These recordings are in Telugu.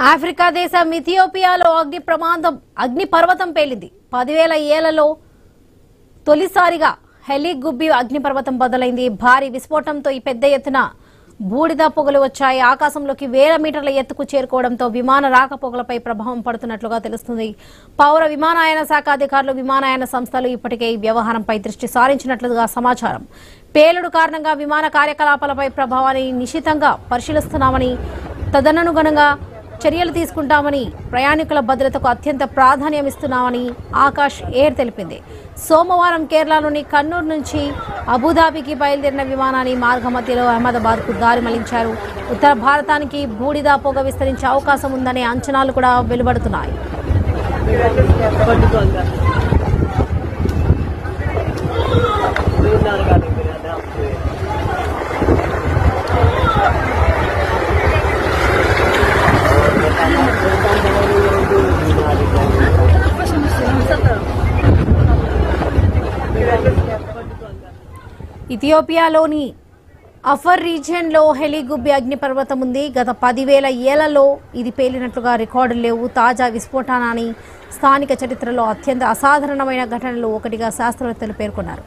ఆఫ్రికా దేశం ఇథియోపియాలో అగ్నిపర్వతం పేలింది. 10,000 ఏళ్లలో తొలిసారిగా హెలిగుబ్బి అగ్నిపర్వతం బదులైంది. భారీ విస్ఫోటంతో ఈ పెద్ద ఎత్తున బూడిద పొగలు వచ్చాయి. ఆకాశంలోకి 1000 మీటర్ల ఎత్తుకు చేరుకోవడంతో విమాన రాకపోకలపై ప్రభావం పడుతున్నట్లుగా తెలుస్తుంది. పౌర విమానయాన శాఖ అధికారులు, విమానయాన సంస్థలు ఇప్పటికే ఈ వ్యవహారంపై దృష్టి సారించినట్లుగా సమాచారం. పేలుడు కారణంగా విమాన కార్యకలాపాలపై ప్రభావాన్ని నిశితంగా పరిశీలిస్తున్నామని, తదనుగుణంగా చర్యలు తీసుకుంటామని, ప్రయాణికుల భద్రతకు అత్యంత ప్రాధాన్యమిస్తున్నామని ఆకాష్ ఎయిర్ తెలిపింది. సోమవారం కేరళలోని కన్నూర్ నుంచి అబుదాబికి బయలుదేరిన విమానాన్ని మార్గమధ్యలో అహ్మదాబాద్కు దారి మళ్లించారు. ఉత్తర భారతానికి బూడిద పొగ విస్తరించే అవకాశం ఉందనే అంచనాలు కూడా వెలువడుతున్నాయి. ఇథియోపియాలోని అఫర్ రీజియన్లో హెలిగుబ్బి అగ్నిపర్వతం ఉంది. గత 10,000 ఏళ్లలో ఇది పేలినట్లుగా రికార్డులు లేవు. తాజా విస్ఫోటనాన్ని స్థానిక చరిత్రలో అత్యంత అసాధారణమైన ఘటనలు ఒకటిగా శాస్త్రవేత్తలు పేర్కొన్నారు.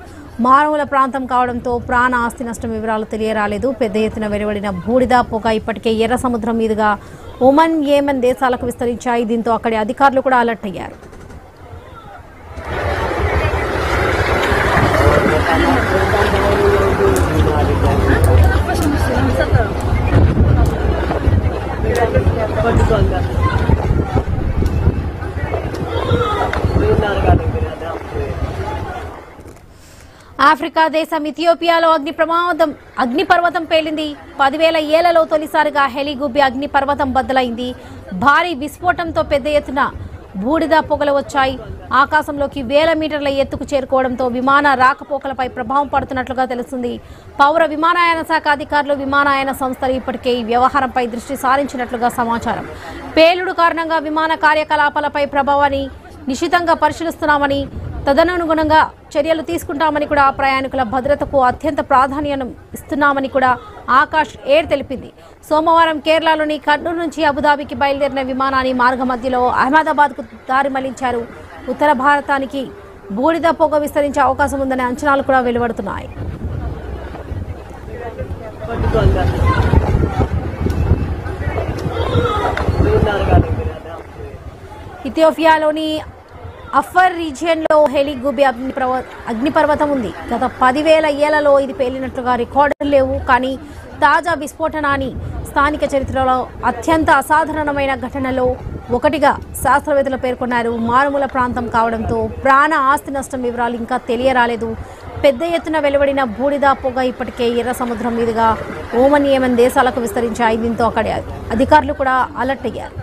మారుమూల ప్రాంతం కావడంతో ప్రాణ ఆస్తి నష్టం వివరాలు తెలియరాలేదు. పెద్ద ఎత్తున వెలువడిన బూడిద పొగ ఇప్పటికే ఎర్ర సముద్రం మీదుగా ఒమన్, యెమెన్ దేశాలకు విస్తరించాయి. దీంతో అక్కడి అధికారులు కూడా అలర్ట్ అయ్యారు. ఆఫ్రికా దేశం ఇథియోపియాలో అగ్నిపర్వతం పేలింది. 10,000 ఏళ్లలో తొలిసారిగా హెలిగుబ్బి అగ్నిపర్వతం బద్దలైంది. భారీ విస్ఫోటంతో పెద్ద ఎత్తున బూడిద పొగలు వచ్చాయి. ఆకాశంలోకి 1000 మీటర్ల ఎత్తుకు చేరుకోవడంతో విమాన రాకపోకలపై ప్రభావం పడుతున్నట్లుగా తెలుస్తుంది. పౌర విమానయాన శాఖ అధికారులు, విమానయాన సంస్థలు ఇప్పటికే ఈ వ్యవహారంపై దృష్టి సారించినట్లుగా సమాచారం. పేలుడు కారణంగా విమాన కార్యకలాపాలపై ప్రభావాన్ని నిశితంగా పరిశీలిస్తున్నామని, తదనుగుణంగా చర్యలు తీసుకుంటామని కూడా, ప్రయాణికుల భద్రతకు అత్యంత ప్రాధాన్యం ఇస్తున్నామని కూడా ఆకాష్ ఎయిర్ తెలిపింది. సోమవారం కేరళలోని కర్నూలు నుంచి అబుదాబికి బయలుదేరిన విమానాన్ని మార్గమధ్యలో అహ్మదాబాద్కు దారి మళ్లించారు. ఉత్తర భారతానికి బూడిద పొగ విస్తరించే అవకాశం ఉందనే అంచనాలు కూడా వెలువడుతున్నాయి. ఇథియోపియాలోని అఫర్ రీజియన్లో హెలిగుబ్బి అగ్నిపర్వతం ఉంది. గత 10,000 ఏళ్లలో ఇది పేలినట్లుగా రికార్డులు లేవు. కానీ తాజా విస్ఫోటనాన్ని స్థానిక చరిత్రలో అత్యంత అసాధారణమైన ఘటనలో ఒకటిగా శాస్త్రవేత్తలు పేర్కొన్నారు. మారుమూల ప్రాంతం కావడంతో ప్రాణ ఆస్తి నష్టం వివరాలు ఇంకా తెలియరాలేదు. పెద్ద ఎత్తున వెలువడిన బూడిద పొగ ఇప్పటికే ఎర్ర సముద్రం మీదుగా ఒమన్, యెమెన్ దేశాలకు విస్తరించాయి. దీంతో అక్కడి అధికారులు కూడా అలర్ట్ అయ్యారు.